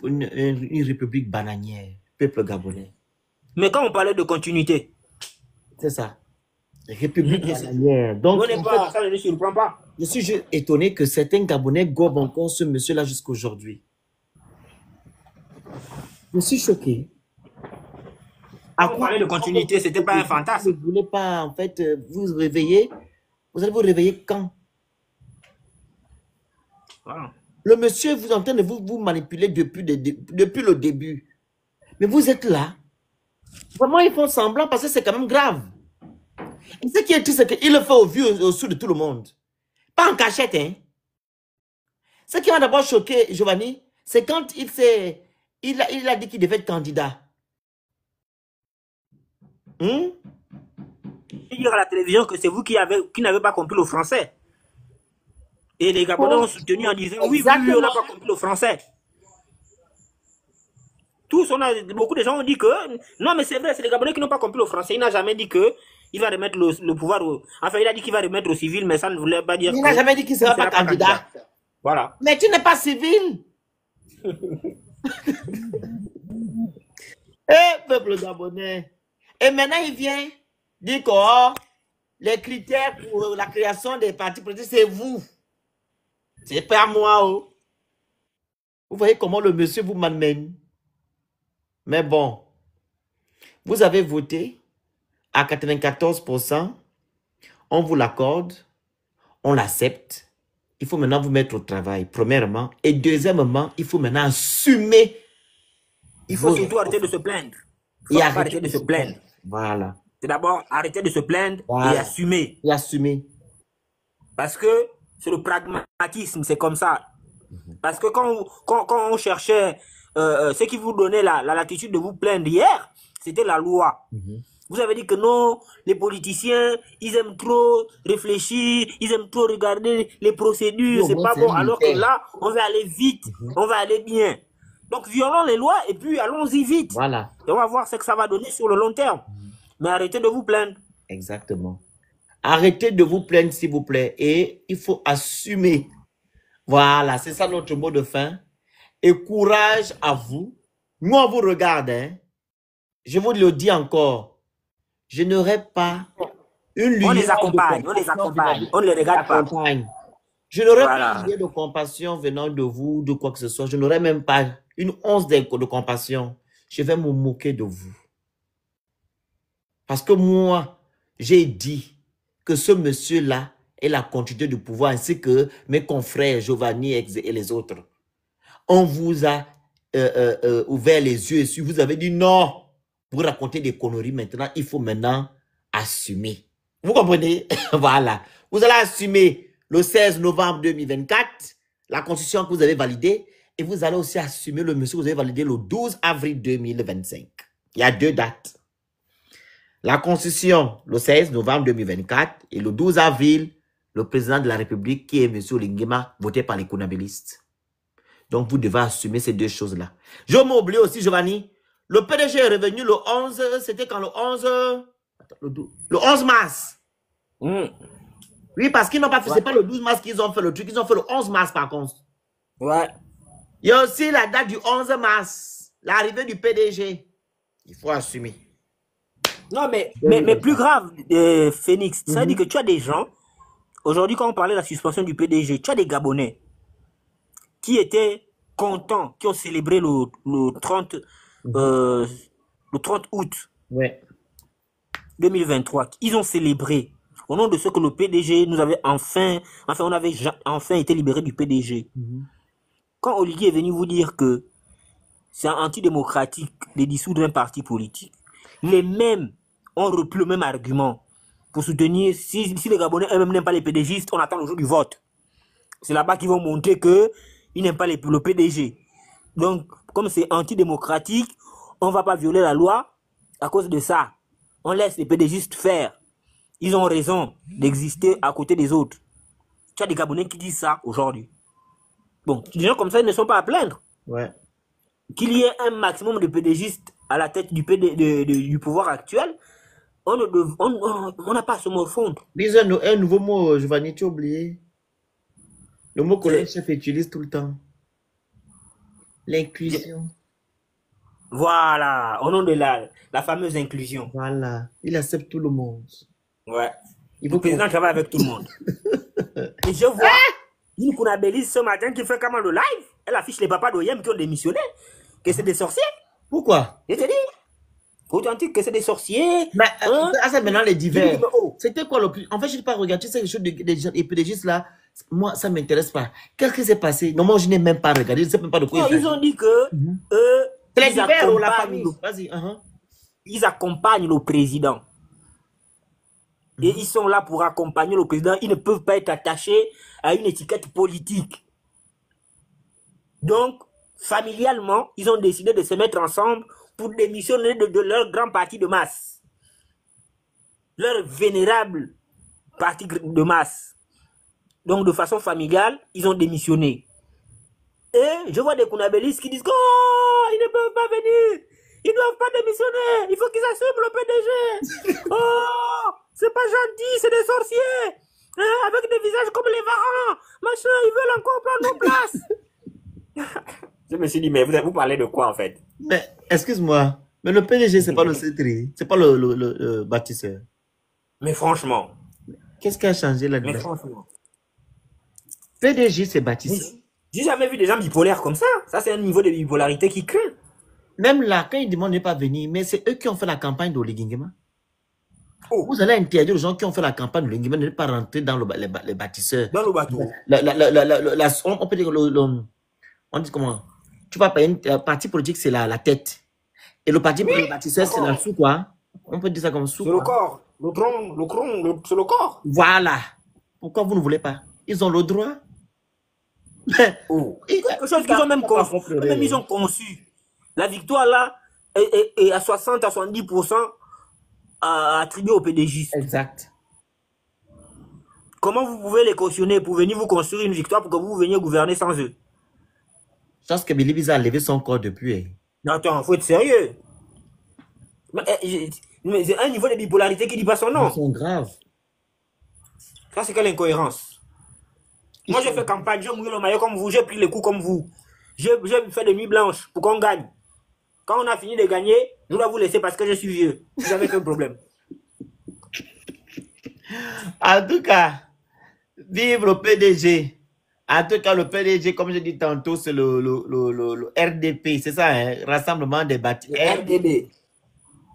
république bananière, peuple gabonais. Mais quand on parlait de continuité, c'est ça. République bananière. Donc, ça ne nous surprend pas. Je suis juste étonné que certains Gabonais gobent encore ce monsieur-là jusqu'aujourd'hui. Je suis choqué. Quand on parlait de continuité, ce n'était pas un fantasme. Vous ne voulez pas, en fait, vous réveiller. Vous allez vous réveiller quand? Voilà. Le monsieur vous est en train de vous manipuler depuis le début. Mais vous êtes là. Vraiment, ils font semblant parce que c'est quand même grave. Et ce qui est triste, c'est qu'il le fait au vu, au-dessous de tout le monde. Pas en cachette, hein. Ce qui m'a d'abord choqué, Giovanni, c'est quand il a dit qu'il devait être candidat. Il dit à la télévision que c'est vous qui n'avez pas compris le français. Et les Gabonais ont soutenu en disant oui, on n'a pas compris le français. Beaucoup de gens ont dit que non, mais c'est vrai, c'est les Gabonais qui n'ont pas compris le français. Il n'a jamais dit que il va remettre le pouvoir enfin, il a dit qu'il va remettre au civil, mais ça ne voulait pas dire. Il n'a jamais dit qu'il ne sera pas candidat. Voilà. Mais tu n'es pas civil. Peuple gabonais. Et maintenant, il vient dire que les critères pour la création des partis politiques, c'est vous. C'est pas moi. Oh. Vous voyez comment le monsieur vous m'amène. Mais bon, vous avez voté à 94%. On vous l'accorde. On l'accepte. Il faut maintenant vous mettre au travail, premièrement. Et deuxièmement, il faut maintenant assumer. Il faut surtout arrêter de se plaindre. Il faut arrêter de se plaindre. Voilà. C'est d'abord arrêter de se plaindre et assumer. Et assumer. Parce que c'est le pragmatisme, c'est comme ça. Parce que quand on cherchait ce qui vous donnait la latitude de vous plaindre hier, c'était la loi. Vous avez dit que non, les politiciens, ils aiment trop réfléchir, ils aiment trop regarder les procédures, c'est pas bon. Alors que là, on va aller vite, on va aller bien. Donc, violons les lois et puis allons-y vite. Voilà. Et on va voir ce que ça va donner sur le long terme. Mais arrêtez de vous plaindre. Exactement. Arrêtez de vous plaindre, s'il vous plaît. Et il faut assumer. Voilà, c'est ça notre mot de fin. Et courage à vous. Nous, on vous regarde. Hein. Je vous le dis encore. Je n'aurai pas une lumière. On les accompagne, on les accompagne. On ne les regarde pas. Je n'aurai pas une lumière de compassion venant de vous, de quoi que ce soit. Je n'aurai même pas une once de compassion. Je vais me moquer de vous. Parce que moi, j'ai dit que ce monsieur-là est la continuité du pouvoir, ainsi que mes confrères Giovanni et les autres. On vous a ouvert les yeux et vous avez dit non. Vous racontez des conneries maintenant, il faut maintenant assumer. Vous comprenez? Voilà. Vous allez assumer le 16 novembre 2024, la constitution que vous avez validée, et vous allez aussi assumer le monsieur que vous avez validé le 12 avril 2025. Il y a 2 dates. La constitution, le 16 novembre 2024, et le 12 avril, le président de la République, qui est M. Lingema, voté par les conabilistes. Donc, vous devez assumer ces 2 choses-là. Je m'oublie aussi, Giovanni. Le PDG est revenu le 11, c'était quand le 11, le 11 mars. Oui, parce qu'ils n'ont pas fait, c'est pas le 12 mars qu'ils ont fait le truc, ils ont fait le 11 mars par contre. Ouais. Il y a aussi la date du 11 mars, l'arrivée du PDG. Il faut assumer. Non, mais plus grave, Phoenix, ça veut dire que tu as des gens, aujourd'hui quand on parlait de la suspension du PDG, tu as des Gabonais qui étaient contents, qui ont célébré le 30 août Ouais. 2023. Ils ont célébré au nom de ce que le PDG nous avait on avait enfin été libéré du PDG. Quand Olivier est venu vous dire que c'est antidémocratique de dissoudre un parti politique, les mêmes ont repris le même argument pour soutenir, si les Gabonais eux-mêmes n'aiment pas les PDGistes, on attend le jour du vote. C'est là-bas qu'ils vont montrer qu'ils n'aiment pas le PDG. Donc, comme c'est antidémocratique, on ne va pas violer la loi à cause de ça. On laisse les PDGistes faire. Ils ont raison d'exister à côté des autres. Tu as des Gabonais qui disent ça aujourd'hui. Bon, des gens comme ça, ils ne sont pas à plaindre. Ouais. Qu'il y ait un maximum de PDGistes à la tête du pouvoir actuel, on n'a pas à se morfondre. Dis un nouveau mot, Giovanni, tu as oublié. Le mot que le chef utilise tout le temps. L'inclusion. Voilà, au nom de la fameuse inclusion. Voilà, il accepte tout le monde. Ouais. Il Le président travaille avec tout le monde. Et je vois une Kounabélis ce matin qui fait comment le live. Elle affiche les papas d'Oyem qui ont démissionné. Que c'est des sorciers. Pourquoi? Je te dis. Authentique que c'est des sorciers. Mais ça maintenant les divers. Oh. C'était quoi le plus? En fait, je n'ai pas regardé. Tu sais, les choses des PDGistes là, moi, ça ne m'intéresse pas. Qu'est-ce qui s'est passé? Non, moi, je n'ai même pas regardé. Je ne sais même pas de quoi ils ont dit que les ils divers ou la accompagnent famille? Vas-y. Ils accompagnent le président. Et ils sont là pour accompagner le président. Ils ne peuvent pas être attachés à une étiquette politique. Donc, familialement, ils ont décidé de se mettre ensemble pour démissionner de leur grand parti de masse. Leur vénérable parti de masse. Donc, de façon familiale, ils ont démissionné. Et je vois des Kounabélis qui disent « Oh, ils ne peuvent pas venir. Ils ne doivent pas démissionner. Il faut qu'ils assument le PDG. Oh, c'est pas gentil, c'est des sorciers. Hein, avec des visages comme les varans. Machin, ils veulent encore prendre nos places. » Je me suis dit, mais vous parlez de quoi en fait? Mais, excuse-moi, mais le PDG, c'est pas le C3, c'est pas le bâtisseur. Mais franchement. Qu'est-ce qui a changé là-dedans? Mais franchement. PDG, c'est bâtisseur. J'ai jamais vu des gens bipolaires comme ça. Ça, c'est un niveau de bipolarité qui craint. Même là, quand ils demandent de ne pas venir, mais c'est eux qui ont fait la campagne d'Oligingema. Oh. Vous allez interdire aux gens qui ont fait la campagne d'Oligingema de ne pas rentrer dans les bâtisseurs. Dans le bateau. On peut dire que on dit comment? Tu vas payer un parti politique, c'est la tête. Et le parti pour les bâtisseurs, c'est la sous quoi? On peut dire ça comme sous. C'est le corps. Le tronc, c'est le corps. Voilà. Pourquoi vous ne voulez pas? Ils ont le droit. Quelque chose qu'ils ont même conçu. Ils ont conçu. La victoire là est à 60 à 70% attribuée au PDG. Exact. Comment vous pouvez les cautionner pour venir vous construire une victoire pour que vous veniez gouverner sans eux? Je pense que Billy Biza a levé son corps depuis. Non, attends, il faut être sérieux. Mais c'est un niveau de bipolarité qui dit pas son nom. Ils sont graves. Ça, c'est quelle incohérence? Moi, j'ai fait campagne, j'ai mouillé le maillot comme vous, j'ai pris les coups comme vous. J'ai fait des nuits blanches pour qu'on gagne. Quand on a fini de gagner, je dois vous laisser parce que je suis vieux. Vous n'avez aucun problème. En tout cas, vive le PDG. En tout cas, le PDG, comme je dis tantôt, c'est le RDP, c'est ça, hein? Rassemblement des bâtisseurs. RDB.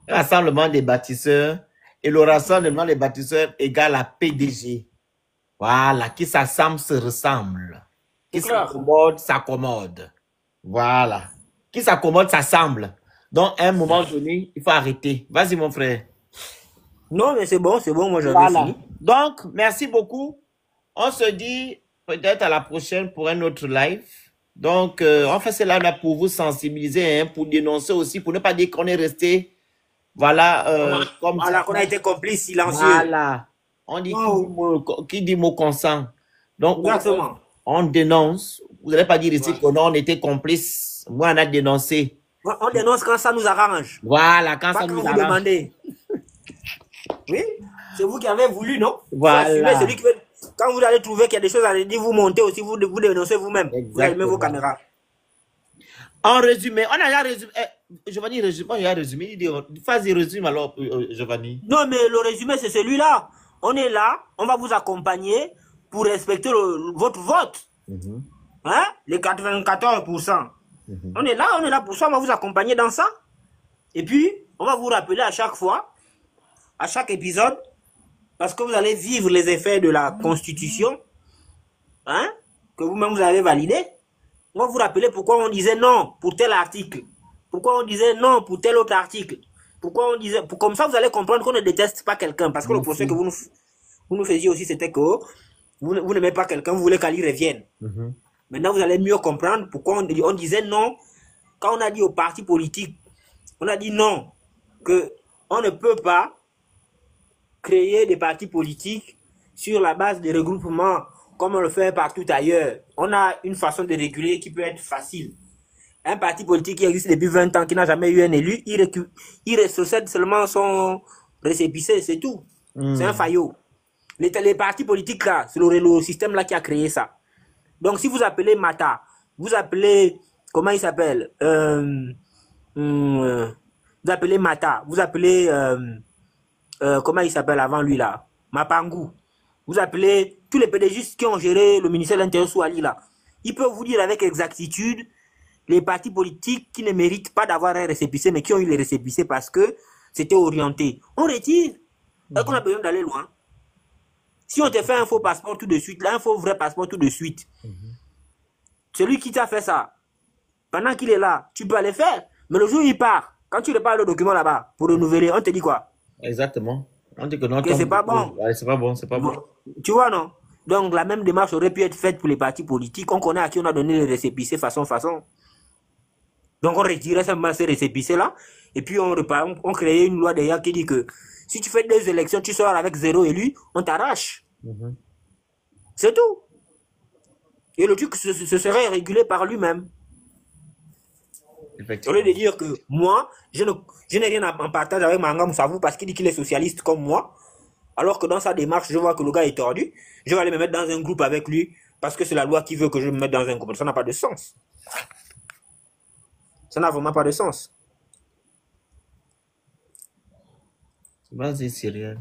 Rassemblement des bâtisseurs. Et le rassemblement des bâtisseurs égale à PDG. Voilà, qui s'assemble se ressemble. Qui s'accommode, s'accommode. Voilà. Qui s'accommode, s'assemble. Donc, à un moment donné, il faut arrêter. Vas-y, mon frère. Non, mais c'est bon, moi j'avais fini. Donc, merci beaucoup. On se dit peut-être à la prochaine pour un autre live. Donc, on fait cela là pour vous sensibiliser, hein, pour dénoncer aussi, pour ne pas dire qu'on est resté, voilà, comme voilà, qu'on a été complice silencieux. Voilà. On dit qui dit mot consent. Donc, on dénonce. Vous n'allez pas dire ici qu'on était complice. Moi, on a dénoncé. On dénonce quand ça nous arrange. Voilà, quand pas ça quand nous vous arrange. Demandez. Oui, c'est vous qui avez voulu, non? Voilà. Celui qui veut... Quand vous allez trouver qu'il y a des choses à dire, vous montez aussi, vous dénoncez vous-même. Vous allumez vos caméras. En résumé, on a déjà résumé. Giovanni, on a déjà résumé. Vas-y, résume alors, Giovanni. Non, mais le résumé, c'est celui-là. On est là, on va vous accompagner pour respecter votre vote. Hein? Les 94%. On est là pour ça, on va vous accompagner dans ça. Et puis, on va vous rappeler à chaque fois, à chaque épisode, parce que vous allez vivre les effets de la Constitution, hein, que vous-même vous avez validé. On va vous rappeler pourquoi on disait non pour tel article, pourquoi on disait non pour tel autre article, pourquoi on disait... Comme ça, vous allez comprendre qu'on ne déteste pas quelqu'un, parce que le procès que vous nous faisiez aussi, c'était que vous n'aimez pas quelqu'un, vous voulez qu'Ali revienne. Maintenant, vous allez mieux comprendre pourquoi on disait non. Quand on a dit aux partis politiques, on a dit non, que on ne peut pas créer des partis politiques sur la base des regroupements comme on le fait partout ailleurs. On a une façon de réguler qui peut être facile. Un parti politique qui existe depuis 20 ans, qui n'a jamais eu un élu, il rétrocède seulement son récépissé, c'est tout. C'est un faillot. Les partis politiques là, c'est le système là qui a créé ça. Donc si vous appelez Mata, vous appelez, comment il s'appelle, vous appelez Mata, vous appelez, comment il s'appelle avant lui là, Mapangou, vous appelez tous les PDG qui ont géré le ministère de l'Intérieur sous Ali là, ils peuvent vous dire avec exactitude les partis politiques qui ne méritent pas d'avoir un récépissé mais qui ont eu les récépissés parce que c'était orienté. On retire, parce qu'on a besoin d'aller loin. Si on te fait un faux passeport tout de suite, là, un faux vrai passeport tout de suite, celui qui t'a fait ça, pendant qu'il est là, tu peux aller faire. Mais le jour où il part, quand tu repars le document là-bas pour renouveler, on te dit quoi? Exactement. On dit que non, que c'est pas bon. Ouais, c'est pas bon, c'est pas bon. Tu vois, non? Donc, la même démarche aurait pu être faite pour les partis politiques. On connaît à qui on a donné les récépissés façon. Donc, on retirait simplement ces récépissés-là. Et puis, on créait une loi d'ailleurs qui dit que si tu fais 2 élections, tu sors avec 0 élu, on t'arrache. C'est tout. Et le truc, ce serait régulé par lui-même. Au lieu de dire que moi, je n'ai rien en partage avec Manga Moussavou parce qu'il dit qu'il est socialiste comme moi. Alors que dans sa démarche, je vois que le gars est tordu. Je vais aller me mettre dans un groupe avec lui parce que c'est la loi qui veut que je me mette dans un groupe. Ça n'a pas de sens. Ça n'a vraiment pas de sens. Vas-y, Cyrielle.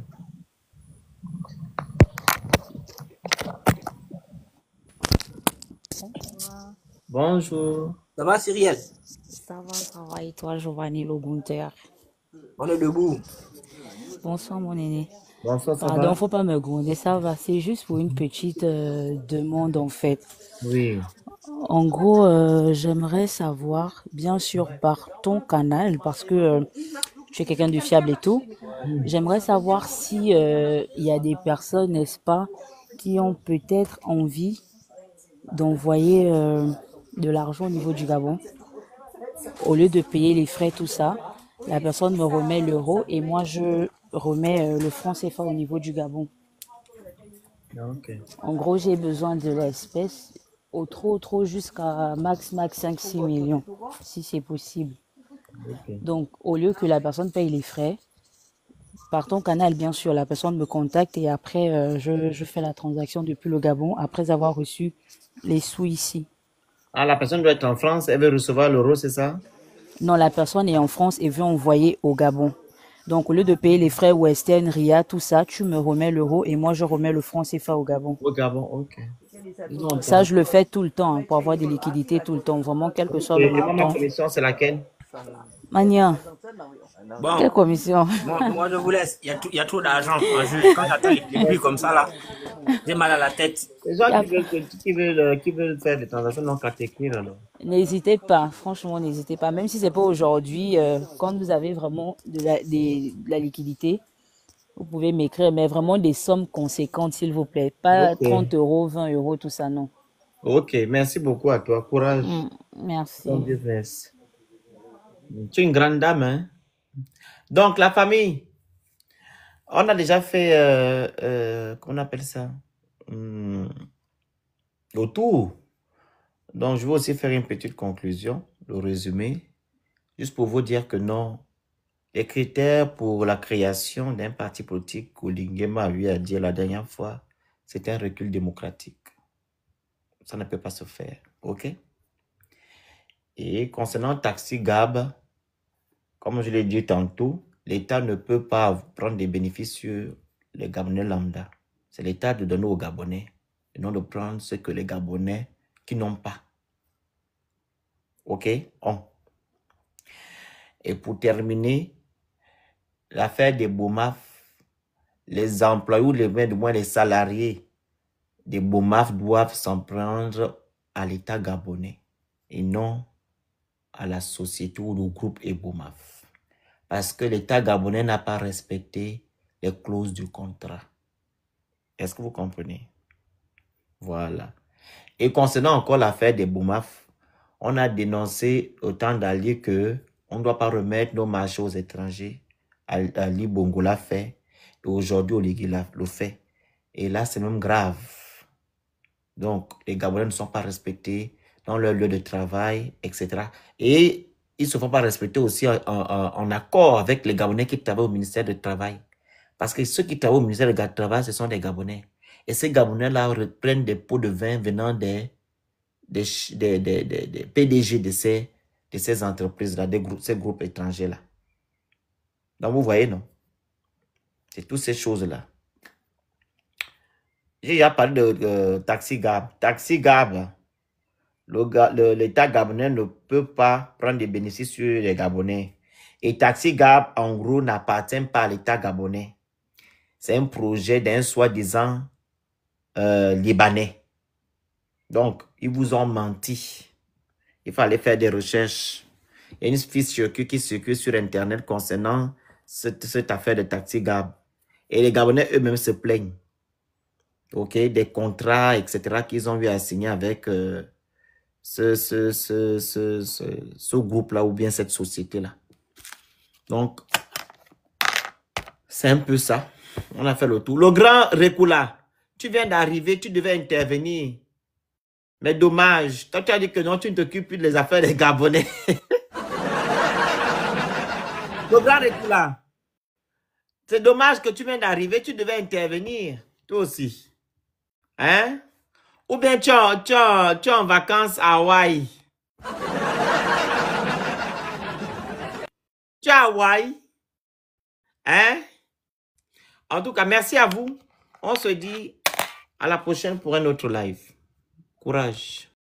Bonjour. Ça va, Cyrielle? Ça va, et toi, Giovanni Logunter? On est debout. Bonsoir, mon aîné. Bonsoir, ça Pardon, va? faut pas me gronder, ça va. C'est juste pour une petite demande, en fait. Oui. En gros, j'aimerais savoir, bien sûr, par ton canal, parce que tu es quelqu'un de fiable et tout, j'aimerais savoir si il y a des personnes, n'est-ce pas, qui ont peut-être envie d'envoyer de l'argent au niveau du Gabon. Au lieu de payer les frais, tout ça, la personne me remet l'euro et moi, je remets le franc CFA au niveau du Gabon. Okay. En gros, j'ai besoin de l'espèce au trop jusqu'à max 5-6 millions, si c'est possible. Okay. Donc, au lieu que la personne paye les frais, par ton canal, bien sûr, la personne me contacte et après, je fais la transaction depuis le Gabon après avoir reçu les sous ici. Ah, la personne doit être en France, elle veut recevoir l'euro, c'est ça? Non, la personne est en France et veut envoyer au Gabon. Donc, au lieu de payer les frais Western, RIA, tout ça, tu me remets l'euro et moi, je remets le franc CFA au Gabon. Au Gabon, ok. Ça, je le fais tout le temps, hein, pour avoir des liquidités tout le temps. Vraiment, quel que soit le montant. montant. Ma commission, c'est laquelle? Mania. Bon, quelle commission? Moi, je vous laisse. Il y a trop d'argent. Quand j'attends les prix comme ça, là, j'ai mal à la tête. Les gens qui veulent faire des transactions non qu'à t'écrire, alors. N'hésitez pas, franchement, n'hésitez pas. Même si c'est pas aujourd'hui, quand vous avez vraiment de la liquidité, vous pouvez m'écrire, mais vraiment des sommes conséquentes, s'il vous plaît. Pas 30 euros, 20 euros, tout ça, non. Ok, merci beaucoup à toi. Courage. Merci. Bon business. Tu es une grande dame, hein? Donc, la famille, on a déjà fait, comment on appelle ça? Le tour. Donc, je vais aussi faire une petite conclusion, le résumé, juste pour vous dire que non, les critères pour la création d'un parti politique qu'Olingema a eu à dire la dernière fois, c'est un recul démocratique. Ça ne peut pas se faire, ok? Et concernant Taxi Gab, comme je l'ai dit tantôt, l'État ne peut pas prendre des bénéfices sur les Gabonais lambda. C'est l'État de donner aux Gabonais, et non de prendre ce que les Gabonais qui n'ont pas. OK? On. Et pour terminer, l'affaire des BOMAF, les employés ou du moins les salariés des BOMAF doivent s'en prendre à l'État gabonais et non à la société ou au groupe EBOMAF. Parce que l'État gabonais n'a pas respecté les clauses du contrat. Est-ce que vous comprenez? Voilà. Et concernant encore l'affaire des BOMAF, on a dénoncé au temps d'Ali que on ne doit pas remettre nos marchés aux étrangers. Ali Bongo l'a fait. Et aujourd'hui, Oligui le fait. Et là, c'est même grave. Donc, les Gabonais ne sont pas respectés dans leur lieu de travail, etc. Et ils ne se font pas respecter aussi en accord avec les Gabonais qui travaillent au ministère du Travail. Parce que ceux qui travaillent au ministère du Travail, ce sont des Gabonais. Et ces Gabonais-là reprennent des pots de vin venant des PDG de ces entreprises-là, ces groupes étrangers-là. Donc, vous voyez, non? C'est toutes ces choses-là. J'ai déjà parlé de Taxi Gab. Taxi Gab, l'État gabonais ne peut pas prendre des bénéfices sur les Gabonais. Et Taxi Gab, en gros, n'appartient pas à l'État gabonais. C'est un projet d'un soi-disant Libanais. Donc, ils vous ont menti. Il fallait faire des recherches. Il y a une fiche qui circule sur Internet concernant cette affaire de Taxi Gab. Et les Gabonais eux-mêmes se plaignent. OK, des contrats, etc., qu'ils ont eu à signer avec ce groupe-là ou bien cette société-là. Donc, c'est un peu ça. On a fait le tour. Le grand Rekula, tu viens d'arriver, tu devais intervenir. Mais dommage, toi tu as dit que non, tu ne t'occupes plus des affaires des Gabonais. Le grand Rekula, c'est dommage que tu viens d'arriver, tu devais intervenir, toi aussi. Hein? Ou bien tu es en vacances à Hawaï. Tu es à Hawaï? Hein? En tout cas, merci à vous. On se dit à la prochaine pour un autre live. Courage.